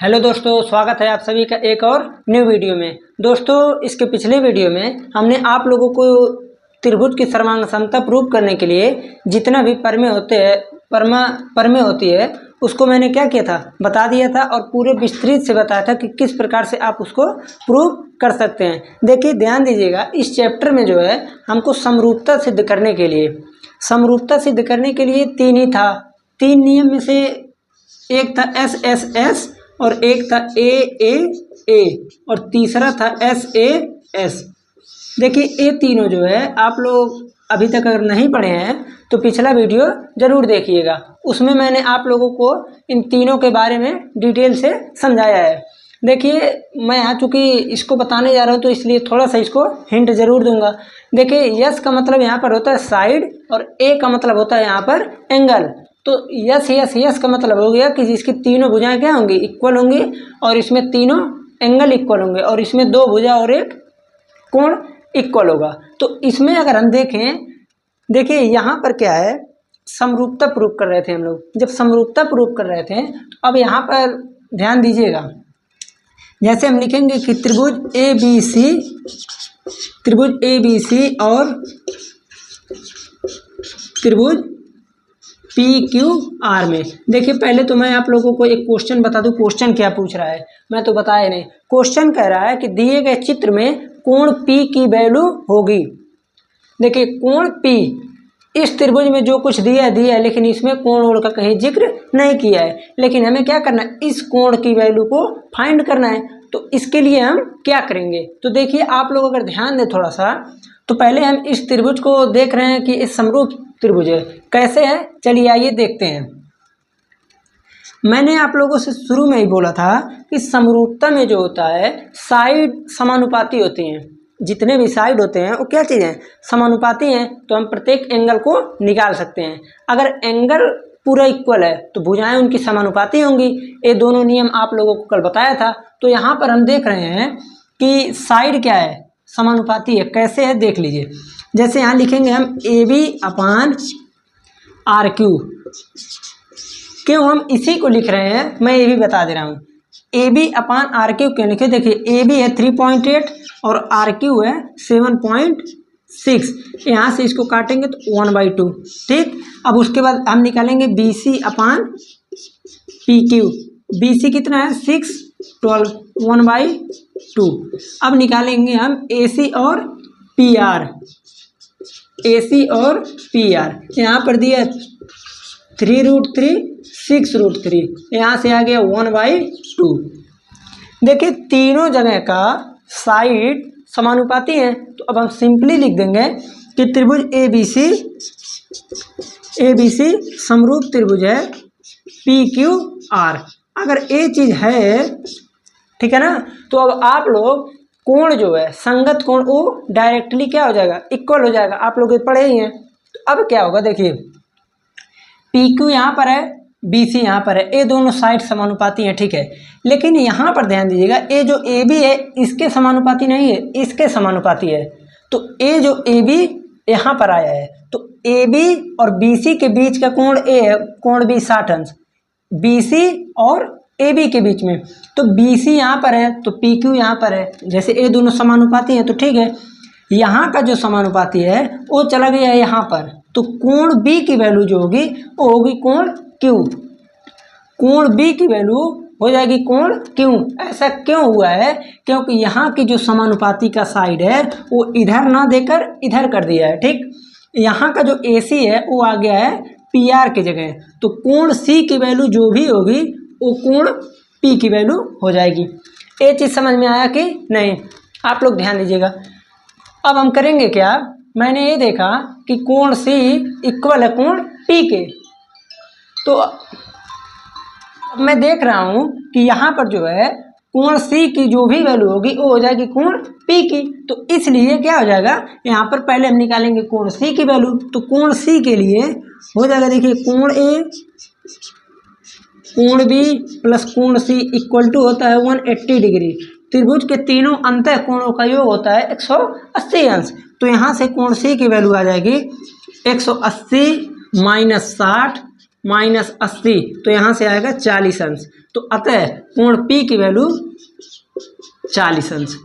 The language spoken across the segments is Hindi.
हेलो दोस्तों, स्वागत है आप सभी का एक और न्यू वीडियो में। दोस्तों, इसके पिछले वीडियो में हमने आप लोगों को त्रिभुज की सर्वांग समता प्रूव करने के लिए जितना भी परमे होते हैं परमे होती है उसको मैंने क्या किया था, बता दिया था और पूरे विस्तृत से बताया था कि किस प्रकार से आप उसको प्रूव कर सकते हैं। देखिए, ध्यान दीजिएगा, इस चैप्टर में जो है हमको समरूपता सिद्ध करने के लिए तीन ही था। तीन नियम में से एक था एस एस एस और एक था ए और तीसरा था एस ए एस। देखिए, ये तीनों जो है आप लोग अभी तक अगर नहीं पढ़े हैं तो पिछला वीडियो ज़रूर देखिएगा। उसमें मैंने आप लोगों को इन तीनों के बारे में डिटेल से समझाया है। देखिए, मैं यहाँ चूँकि इसको बताने जा रहा हूँ तो इसलिए थोड़ा सा इसको हिंट ज़रूर दूंगा। देखिए, यस का मतलब यहाँ पर होता है साइड और ए का मतलब होता है यहाँ पर एंगल। तो यस यस यस का मतलब हो गया कि जिसकी तीनों भुजाएं क्या होंगी, इक्वल होंगी और इसमें तीनों एंगल इक्वल होंगे और इसमें दो भुजा और एक कोण इक्वल होगा। तो इसमें अगर हम देखिए यहाँ पर क्या है, समरूपता प्रूव कर रहे थे हम लोग। जब समरूपता प्रूव कर रहे थे तो अब यहाँ पर ध्यान दीजिएगा, जैसे हम लिखेंगे कि त्रिभुज ए बी सी और त्रिभुज पी क्यू आर में। देखिए, पहले तो मैं आप लोगों को एक क्वेश्चन बता दूं। क्वेश्चन क्या पूछ रहा है मैं तो बताया नहीं। क्वेश्चन कह रहा है कि दिए गए चित्र में कोण पी की वैल्यू होगी। देखिए, कोण पी इस त्रिभुज में जो कुछ दिया है लेकिन इसमें कोण ओण का कहीं जिक्र नहीं किया है। लेकिन हमें क्या करना है, इस कोण की वैल्यू को फाइंड करना है। तो इसके लिए हम क्या करेंगे, तो देखिए आप लोग अगर ध्यान दें थोड़ा सा, तो पहले हम इस त्रिभुज को देख रहे हैं कि इस समरूप त्रिभुज है कैसे है। चलिए आइए देखते हैं। मैंने आप लोगों से शुरू में ही बोला था कि समरूपता में जो होता है साइड समानुपाती होती हैं। जितने भी साइड होते हैं वो क्या चीज़ हैं, समानुपाती हैं। तो हम प्रत्येक एंगल को निकाल सकते हैं। अगर एंगल पूरा इक्वल है तो भुजाएं उनकी समानुपाती होंगी। ये दोनों नियम आप लोगों को कल बताया था। तो यहाँ पर हम देख रहे हैं कि साइड क्या है, समानुपाती है। कैसे है देख लीजिए। जैसे यहाँ लिखेंगे हम A B upon R Q. क्यों हम इसी को लिख रहे हैं मैं ये भी बता दे रहा हूँ। A B upon R Q क्यों लिखे, देखिए ए बी है 3.8 और आर क्यू है 7.6। यहाँ से इसको काटेंगे तो 1/2। ठीक, अब उसके बाद हम निकालेंगे बी सी अपान पी क्यू। बी सी कितना है 6, 12, 1/2। अब निकालेंगे हम ए सी और पी आर। यहाँ पर दिया 3√3, 6√3, यहाँ से आ गया 1/2। देखिए, तीनों जगह का साइड समानुपाती है। तो अब हम सिंपली लिख देंगे कि त्रिभुज ए बी सी समरूप त्रिभुज है पी क्यू आर। अगर ये चीज़ है, ठीक है ना, तो अब आप लोग कोण जो है संगत कोण वो डायरेक्टली क्या हो जाएगा, इक्वल हो जाएगा। आप लोग पढ़े ही हैं। तो अब क्या होगा, देखिए पी क्यू यहाँ पर है, बी सी यहाँ पर है, ये दोनों साइड समानुपाती हैं, ठीक है। लेकिन यहाँ पर ध्यान दीजिएगा, ये जो ए बी है इसके समानुपाती नहीं है, इसके समानुपाती है। तो ये जो ए बी यहाँ पर आया है तो ए बी और बी सी के बीच का कोण ए है, कोण बी 60 अंश, बी सी और ए बी के बीच में। तो बी सी यहाँ पर है तो पी क्यू यहाँ पर है। जैसे ये दोनों समानुपाती हैं तो ठीक है। यहाँ का जो समानुपाती है वो चला गया है यहाँ पर। तो कोण बी की वैल्यू जो होगी वो होगी कोण क्यू। कोण बी की वैल्यू हो जाएगी कोण क्यू। ऐसा क्यों हुआ है, क्योंकि यहाँ की जो समानुपाती का साइड है वो इधर ना देकर इधर कर दिया है। ठीक, यहाँ का जो ए सी है वो आ गया है पी आर की जगह। तो कोण सी की वैल्यू जो भी होगी वो कोण पी की वैल्यू हो जाएगी। ये चीज़ समझ में आया कि नहीं, आप लोग ध्यान दीजिएगा। अब हम करेंगे क्या, मैंने ये देखा कि कोण सी इक्वल है कोण पी के। तो मैं देख रहा हूँ कि यहाँ पर जो है कोण सी की जो भी वैल्यू होगी वो हो जाएगी कोण पी की। तो इसलिए क्या हो जाएगा, यहाँ पर पहले हम निकालेंगे कोण सी की वैल्यू। तो कोण सी के लिए हो जाएगा, देखिए कोण ए कोण बी प्लस कोण सी इक्वल टू होता है 180 डिग्री। त्रिभुज के तीनों अंतः कोणों का योग होता है 180 अंश। तो यहाँ से कोण सी की वैल्यू आ जाएगी 180 - 60 -80, तो यहाँ से आएगा 40 अंश। तो अतः कोण P की वैल्यू 40 अंश।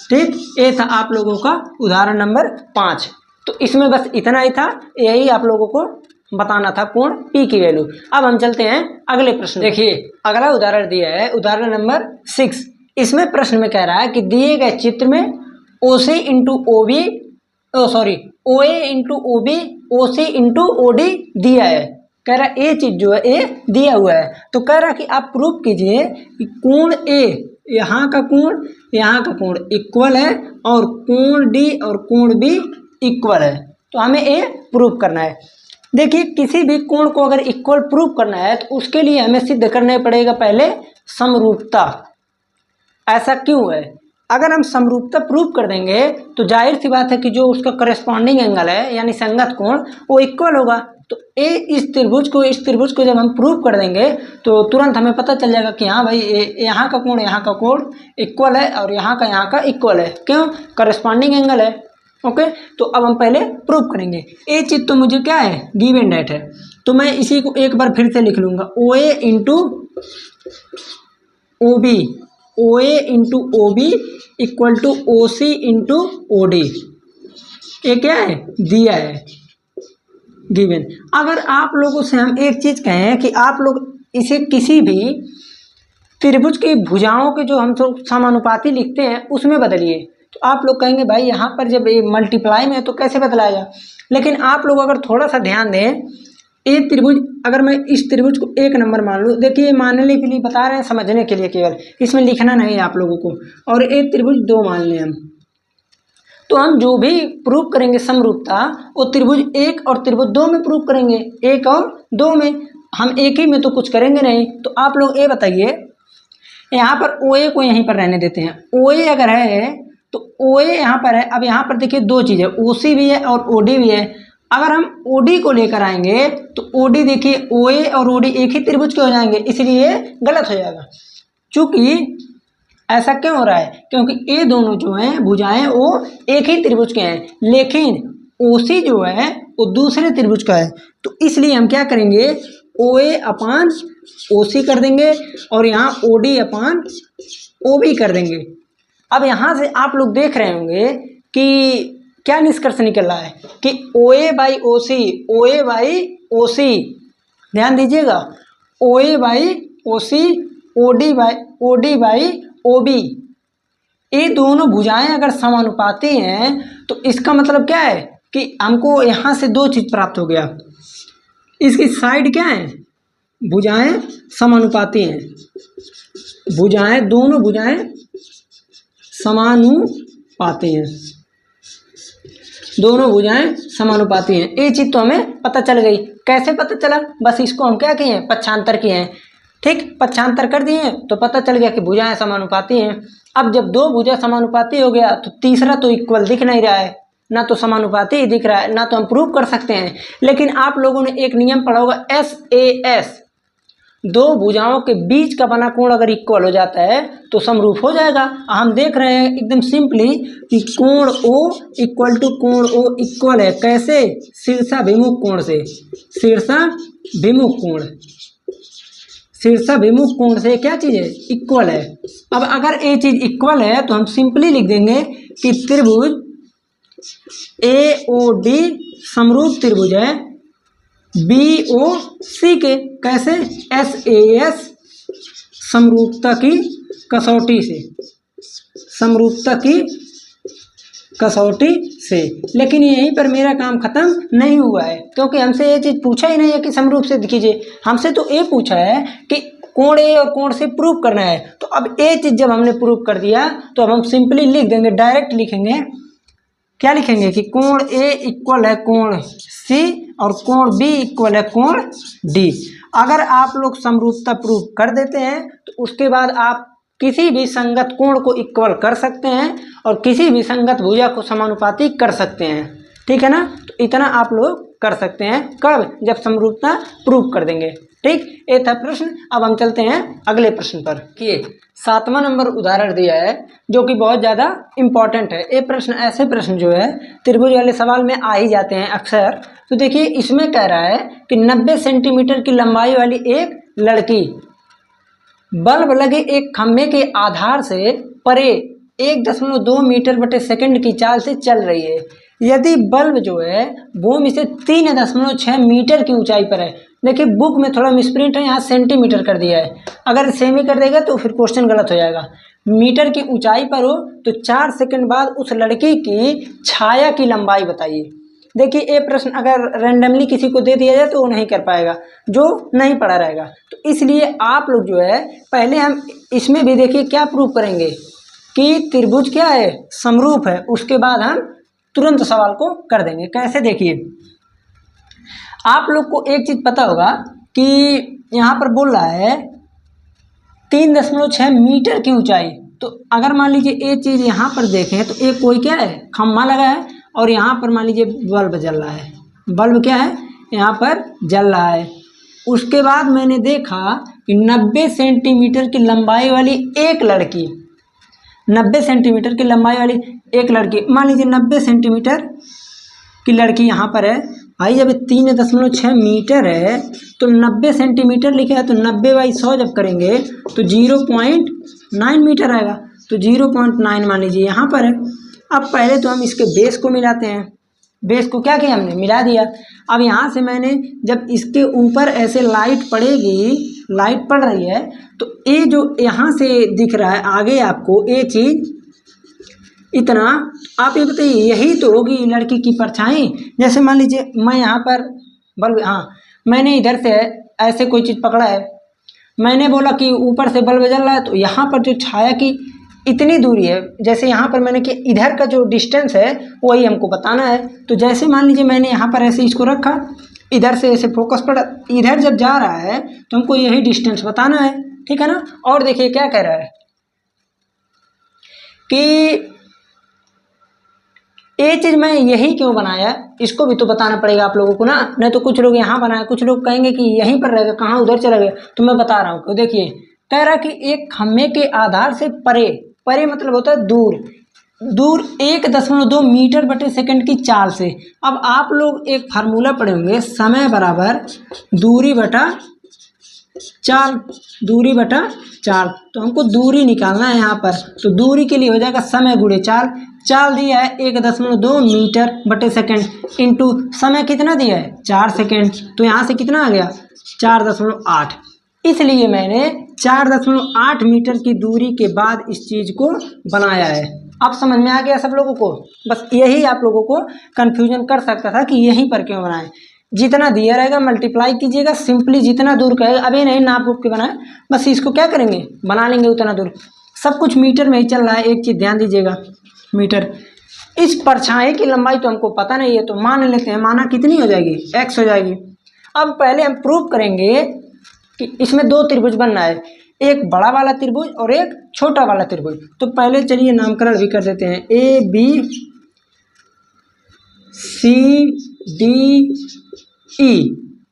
ठीक, ये था आप लोगों का उदाहरण नंबर 5। तो इसमें बस इतना ही था, यही आप लोगों को बताना था कोण P की वैल्यू। अब हम चलते हैं अगले प्रश्न। देखिए अगला उदाहरण दिया है, उदाहरण नंबर 6। इसमें प्रश्न में कह रहा है कि दिए गए चित्र में OC into OB OA into OB OC into OD दिया है। कह रहा है ये चीज जो है ये दिया हुआ है, तो कह रहा है कि आप प्रूफ कीजिए कि कोण A, यहाँ का कोण इक्वल है और कोण D और कोण B इक्वल है। तो हमें ये प्रूफ करना है। देखिए किसी भी कोण को अगर इक्वल प्रूफ करना है तो उसके लिए हमें सिद्ध करना पड़ेगा पहले समरूपता। ऐसा क्यों है? अगर हम समरूपता प्रूफ कर देंगे तो जाहिर सी बात है कि जो उसका करस्पॉन्डिंग एंगल है यानी संगत कोण वो इक्वल होगा। तो इस त्रिभुज को जब हम प्रूफ कर देंगे तो तुरंत हमें पता चल जाएगा कि हाँ भाई यहाँ का कोण इक्वल है और यहाँ का इक्वल है। क्यों? करस्पॉन्डिंग एंगल है। ओके, तो अब हम पहले प्रूफ करेंगे। ये चीज़ तो मुझे क्या है, गिवन डेट है। तो मैं इसी को एक बार फिर से लिख लूँगा, OA into OB equal to OC into OD। ये क्या है, दिया है, गिवन। अगर आप लोगों से हम एक चीज़ कहें कि आप लोग इसे किसी भी त्रिभुज की भुजाओं के जो हम लोग समानुपाती लिखते हैं उसमें बदलिए, तो आप लोग कहेंगे भाई यहाँ पर जब ये मल्टीप्लाई में है तो कैसे बदलाएगा। लेकिन आप लोग अगर थोड़ा सा ध्यान दें, एक त्रिभुज अगर मैं इस त्रिभुज को 1 नंबर मान लूँ, देखिए मानने के लिए बता रहे हैं, समझने के लिए केवल, इसमें लिखना नहीं है आप लोगों को। और एक त्रिभुज 2 मान लें हम, तो हम जो भी प्रूफ करेंगे समरूपता वो त्रिभुज 1 और त्रिभुज 2 में प्रूफ करेंगे, 1 और 2 में। हम एक ही में तो कुछ करेंगे नहीं। तो आप लोग ये बताइए, यहाँ पर OA को यहीं पर रहने देते हैं। OA अगर है तो OA यहाँ पर है। अब यहाँ पर देखिए 2 चीज़ है, OC भी है और OD भी है। अगर हम OD को लेकर आएंगे तो OD देखिए OA और OD एक ही त्रिभुज के हो जाएंगे, इसलिए गलत हो जाएगा। चूंकि ऐसा क्यों हो रहा है, क्योंकि ये दोनों जो हैं भुजाएं वो एक ही त्रिभुज के हैं, लेकिन OC जो है वो दूसरे त्रिभुज का है। तो इसलिए हम क्या करेंगे, OA अपान OC कर देंगे और यहाँ OD अपान OB कर देंगे। अब यहाँ से आप लोग देख रहे होंगे कि क्या निष्कर्ष निकल रहा है कि OA बाई OC, ध्यान दीजिएगा, OA by OC, OD by OB, ये दोनों भुजाएं अगर समानुपाती हैं तो इसका मतलब क्या है कि हमको यहाँ से 2 चीज़ प्राप्त हो गया। इसकी साइड क्या है, भुजाएं समानुपाती हैं, दोनों भुजाएं समानुपाती हैं, दोनों भुजाएं समानुपाती हैं। ये चीज़ तो हमें पता चल गई। कैसे पता चला, बस इसको हम क्या किए हैं, पक्षांतर किए हैं। ठीक, पक्षांतर कर दिए तो पता चल गया कि भुजाएं समानुपाती हैं। अब जब 2 भुजा समानुपाती हो गया तो तीसरा तो इक्वल दिख नहीं रहा है, ना तो समानुपाती ही दिख रहा है, ना तो हम प्रूव कर सकते हैं। लेकिन आप लोगों ने एक नियम पढ़ा होगा, SAS, 2 भुजाओं के बीच का बना कोण अगर इक्वल हो जाता है तो समरूप हो जाएगा। हम देख रहे हैं एकदम सिंपली कि कोण O इक्वल टू कोण O इक्वल है, कैसे, शीर्षाभिमुख कोण से, शीर्षाभिमुख कोण से क्या चीज़ है, इक्वल है। अब अगर ये चीज़ इक्वल है तो हम सिंपली लिख देंगे कि त्रिभुज AOD समरूप त्रिभुज है BOC के, कैसे, SAS समरूपता की कसौटी से। लेकिन यहीं पर मेरा काम खत्म नहीं हुआ है, क्योंकि हमसे ये चीज़ पूछा ही नहीं है कि समरूप से दिखीजिए। हमसे तो ये पूछा है कि कोण A और कोण C प्रूव करना है। तो अब ये चीज़ जब हमने प्रूव कर दिया तो अब हम सिंपली लिख देंगे, डायरेक्ट लिखेंगे, क्या लिखेंगे कि कोण A इक्वल है कोण C और कोण B इक्वल है कोण D। अगर आप लोग समरूपता प्रूव कर देते हैं तो उसके बाद आप किसी भी संगत कोण को इक्वल कर सकते हैं और किसी भी संगत भुजा को समानुपाती कर सकते हैं। ठीक है ना, तो इतना आप लोग कर सकते हैं, कब, जब समरूपता प्रूव कर देंगे। ठीक, ये था प्रश्न। अब हम चलते हैं अगले प्रश्न पर। कि 7वां नंबर उदाहरण दिया है जो कि बहुत ज़्यादा इम्पॉर्टेंट है। ये प्रश्न ऐसे प्रश्न जो है त्रिभुज वाले सवाल में आ ही जाते हैं अक्सर। तो देखिए इसमें कह रहा है कि 90 सेंटीमीटर की लंबाई वाली एक लड़की बल्ब लगे एक खम्भे के आधार से परे 1.2 मीटर बटे सेकंड की चाल से चल रही है। यदि बल्ब जो है भूमि से 3.6 मीटर की ऊंचाई पर है। देखिए बुक में थोड़ा मिसप्रिंट है, यहाँ सेंटीमीटर कर दिया है, अगर सेमी कर देगा तो फिर क्वेश्चन गलत हो जाएगा। मीटर की ऊंचाई पर हो तो 4 सेकंड बाद उस लड़की की छाया की लंबाई बताइए। देखिए ये प्रश्न अगर रैंडमली किसी को दे दिया जाए तो वो नहीं कर पाएगा, जो नहीं पढ़ा रहेगा। तो इसलिए आप लोग जो है पहले हम इसमें भी देखिए क्या प्रूव करेंगे कि त्रिभुज क्या है, समरूप है, उसके बाद हम तुरंत सवाल को कर देंगे। कैसे, देखिए आप लोग को एक चीज़ पता होगा कि यहाँ पर बोल रहा है 3.6 मीटर की ऊंचाई। तो अगर मान लीजिए ये चीज़ यहाँ पर देखें तो एक कोई क्या है खम्भा लगा है और यहाँ पर मान लीजिए बल्ब जल रहा है। बल्ब क्या है यहाँ पर जल रहा है। उसके बाद मैंने देखा कि 90 सेंटीमीटर की लंबाई वाली एक लड़की, 90 सेंटीमीटर की लंबाई वाली एक लड़की, मान लीजिए 90 सेंटीमीटर की लड़की यहाँ पर है। भाई जब 3.6 मीटर है तो 90 सेंटीमीटर लिखा है तो 90/100 जब करेंगे तो 0.9 मीटर आएगा। तो 0.9 मान लीजिए यहाँ पर है। अब पहले तो हम इसके बेस को मिलाते हैं। बेस को क्या किया हमने, मिला दिया। अब यहाँ से मैंने जब इसके ऊपर ऐसे लाइट पड़ेगी, लाइट पड़ रही है तो ये जो यहाँ से दिख रहा है आगे आपको ये चीज़ इतना, आप ये बताइए यही तो होगी लड़की की परछाई। जैसे मान लीजिए मैं यहाँ पर बल्ब, हाँ मैंने इधर से ऐसे कोई चीज़ पकड़ा है, मैंने बोला कि ऊपर से बल्ब जल रहा है तो यहाँ पर जो छाया की इतनी दूरी है, जैसे यहाँ पर मैंने कि इधर का जो डिस्टेंस है वही हमको बताना है। तो जैसे मान लीजिए मैंने यहाँ पर ऐसे इसको रखा, इधर से ऐसे फोकस पड़ा, इधर जब जा रहा है तो हमको यही डिस्टेंस बताना है, ठीक है ना। और देखिए क्या कह रहा है कि ये चीज़ मैं यही क्यों बनाया, इसको भी तो बताना पड़ेगा आप लोगों को ना। नहीं तो कुछ लोग यहाँ बनाए, कुछ लोग कहेंगे कि यहीं पर रहेगा, कहाँ उधर चला गया। तो मैं बता रहा हूँ, देखिए कह रहा कि एक खम्भे के आधार से परे, परे मतलब होता है दूर, दूर 1.2 मीटर बटे सेकंड की चाल से। अब आप लोग एक फार्मूला पढ़े होंगे, समय बराबर दूरी बटा चाल, दूरी बटा चाल। तो हमको दूरी निकालना है यहाँ पर, तो दूरी के लिए हो जाएगा समय गुणे चाल। चाल दिया है 1.2 मीटर बटे सेकंड इंटू समय कितना दिया है 4 सेकंड। तो यहाँ से कितना आ गया 4.8। इसलिए मैंने 4.8 मीटर की दूरी के बाद इस चीज़ को बनाया है। अब समझ में आ गया सब लोगों को। बस यही आप लोगों को कन्फ्यूजन कर सकता था कि यहीं पर क्यों बनाए। जितना दिया रहेगा मल्टीप्लाई कीजिएगा, सिंपली जितना दूर कहेगा, अभी नहीं नाप उप के बनाए, बस इसको क्या करेंगे बना लेंगे उतना दूर। सब कुछ मीटर में ही चल रहा है, एक चीज़ ध्यान दीजिएगा मीटर। इस परछाई की लंबाई तो हमको पता नहीं है तो मान लेते हैं, माना कितनी हो जाएगी x हो जाएगी। अब पहले हम प्रूव करेंगे कि इसमें दो त्रिभुज बनना है, एक बड़ा वाला त्रिभुज और एक छोटा वाला त्रिभुज। तो पहले चलिए नामकरण भी कर देते हैं, A B C D E,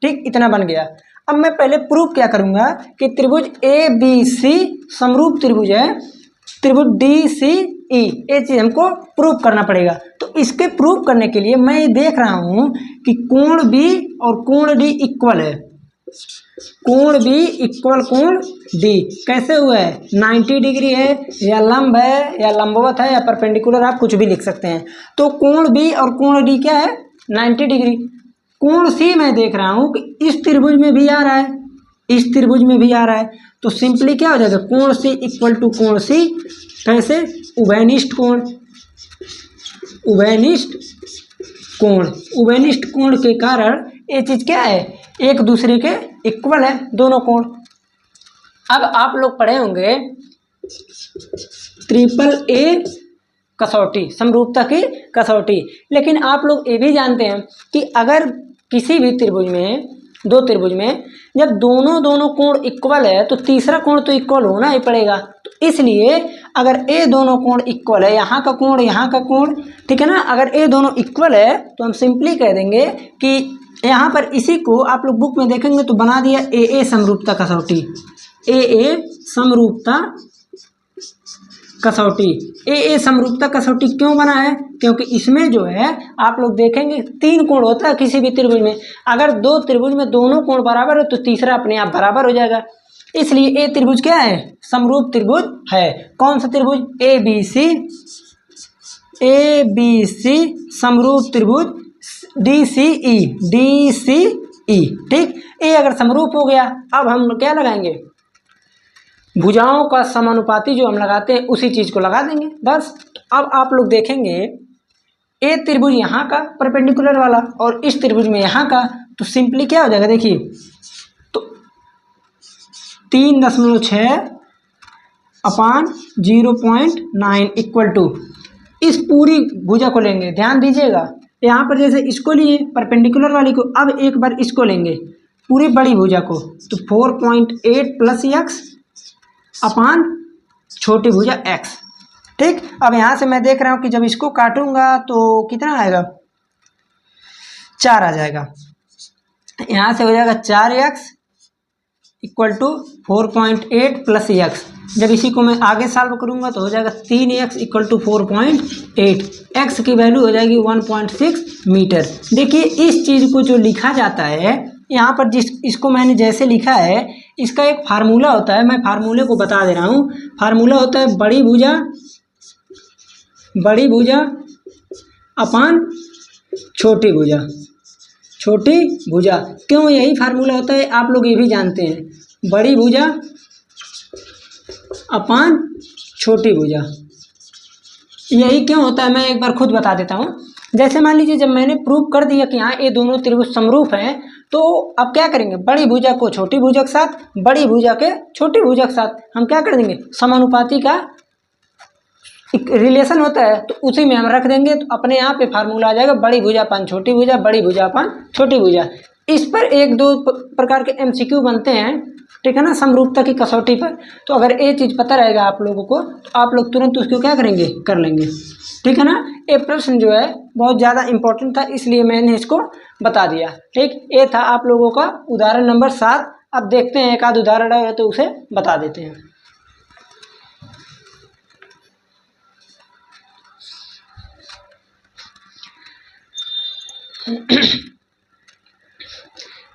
ठीक इतना बन गया। अब मैं पहले प्रूव क्या करूंगा कि त्रिभुज ए बी सी समरूप त्रिभुज है, त्रिभुज डी सी ई, ये चीज़ हमको प्रूव करना पड़ेगा। तो इसके प्रूव करने के लिए मैं देख रहा हूँ कि कोण बी और कोण डी इक्वल है, कोण बी इक्वल कोण डी। कैसे हुआ है 90 डिग्री है, या लंब है, या लंबवत है, या परपेंडिकुलर, आप कुछ भी लिख सकते हैं। तो कोण बी और कोण डी क्या है 90 डिग्री। कोण सी मैं देख रहा हूँ कि इस त्रिभुज में भी आ रहा है, इस त्रिभुज में भी आ रहा है। तो सिंपली क्या हो जाएगा कोण सी इक्वल टू कोण सी, कैसे उभयनिष्ठ कोण, उभयनिष्ठ कोण, उभयनिष्ठ कोण के कारण ये चीज़ क्या है एक दूसरे के इक्वल है दोनों कोण। अब आप लोग पढ़े होंगे ट्रिपल ए कसौटी, समरूपता की कसौटी। लेकिन आप लोग ये भी जानते हैं कि अगर किसी भी त्रिभुज में, दो त्रिभुज में जब दोनों कोण इक्वल है तो तीसरा कोण तो इक्वल होना ही पड़ेगा। तो इसलिए अगर ये दोनों कोण इक्वल है, यहाँ का कोण यहाँ का कोण, ठीक है ना, अगर ये दोनों इक्वल है तो हम सिंपली कह देंगे कि यहाँ पर इसी को आप लोग बुक में देखेंगे तो बना दिया ए समरूपता कसौटी। ए समरूपता कसौटी। ए समरूपता कसौटी क्यों बना है? क्योंकि इसमें जो है आप लोग देखेंगे 3 कोण होता है किसी भी त्रिभुज में। अगर 2 त्रिभुज में दोनों कोण बराबर है तो तीसरा अपने आप बराबर हो जाएगा। इसलिए ए त्रिभुज क्या है? समरूप त्रिभुज है। कौन सा त्रिभुज? ए बी सी समरूप त्रिभुज DCE। ठीक, ए अगर समरूप हो गया, अब हम क्या लगाएंगे? भुजाओं का समानुपाती जो हम लगाते हैं उसी चीज को लगा देंगे बस। अब आप लोग देखेंगे ए त्रिभुज यहाँ का परपेंडिकुलर वाला और इस त्रिभुज में यहाँ का, तो सिंपली क्या हो जाएगा? देखिए, तो 3.6/0.9 इक्वल टू इस पूरी भुजा को लेंगे। ध्यान दीजिएगा, यहाँ पर जैसे इसको लिए परपेंडिकुलर वाली को, अब एक बार इसको लेंगे पूरी बड़ी भुजा को, तो 4.8 + x अपान छोटी भुजा x। ठीक, अब यहाँ से मैं देख रहा हूँ कि जब इसको काटूंगा तो कितना आएगा? 4 आ जाएगा। यहाँ से हो जाएगा 4x इक्वल टू 4.8 + x। जब इसी को मैं आगे सॉल्व करूँगा तो हो जाएगा 3x इक्वल टू 4.8। x की वैल्यू हो जाएगी 1.6 मीटर। देखिए, इस चीज़ को जो लिखा जाता है यहाँ पर, इसको मैंने जैसे लिखा है, इसका एक फार्मूला होता है। मैं फार्मूले को बता दे रहा हूँ। फार्मूला होता है बड़ी भुजा अपान छोटी भुजा। क्यों यही फार्मूला होता है? आप लोग ये भी जानते हैं, बड़ी भुजा अपान छोटी भुजा। यही क्यों होता है मैं एक बार खुद बता देता हूँ। जैसे मान लीजिए, जब मैंने प्रूव कर दिया कि हाँ ये दोनों त्रिभुज समरूप हैं, तो अब क्या करेंगे? बड़ी भुजा को छोटी भुजा के साथ, बड़ी भुजा के छोटी भुजा के साथ हम क्या कर देंगे? समानुपाती का एक रिलेशन होता है, तो उसी में हम रख देंगे, तो अपने आप पे फार्मूला आ जाएगा बड़ी भुजा अपान छोटी भुजा, बड़ी भुजा अपान छोटी भुजा। इस पर 1-2 प्रकार के MCQ बनते हैं, ठीक है ना, समरूपता की कसौटी पर। तो अगर ये चीज़ पता रहेगा आप लोगों को, तो आप लोग तुरंत उसको क्या करेंगे? कर लेंगे। ठीक है ना। ये प्रश्न जो है बहुत ज़्यादा इम्पोर्टेंट था, इसलिए मैंने इसको बता दिया। ठीक, ये था आप लोगों का उदाहरण नंबर 7। अब देखते हैं एक आध उदाहरण है तो उसे बता देते हैं।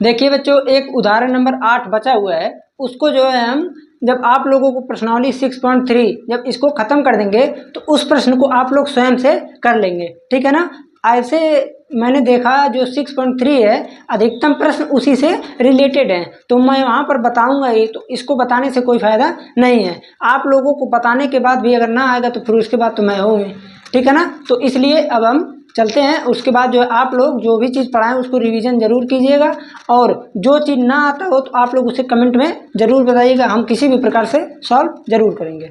देखिए बच्चों, एक उदाहरण नंबर 8 बचा हुआ है, उसको जो है हम जब आप लोगों को प्रश्नावली 6.3 जब इसको ख़त्म कर देंगे तो उस प्रश्न को आप लोग स्वयं से कर लेंगे। ठीक है ना। ऐसे मैंने देखा जो 6.3 है अधिकतम प्रश्न उसी से रिलेटेड हैं, तो मैं वहाँ पर बताऊँगा ही, तो इसको बताने से कोई फ़ायदा नहीं है। आप लोगों को बताने के बाद भी अगर ना आएगा तो फिर उसके बाद तो मैं होंगे। ठीक है ना। तो इसलिए अब हम चलते हैं। उसके बाद जो है आप लोग जो भी चीज़ पढ़ाएं उसको रिवीजन जरूर कीजिएगा, और जो चीज़ ना आता हो तो आप लोग उसे कमेंट में ज़रूर बताइएगा, हम किसी भी प्रकार से सॉल्व ज़रूर करेंगे।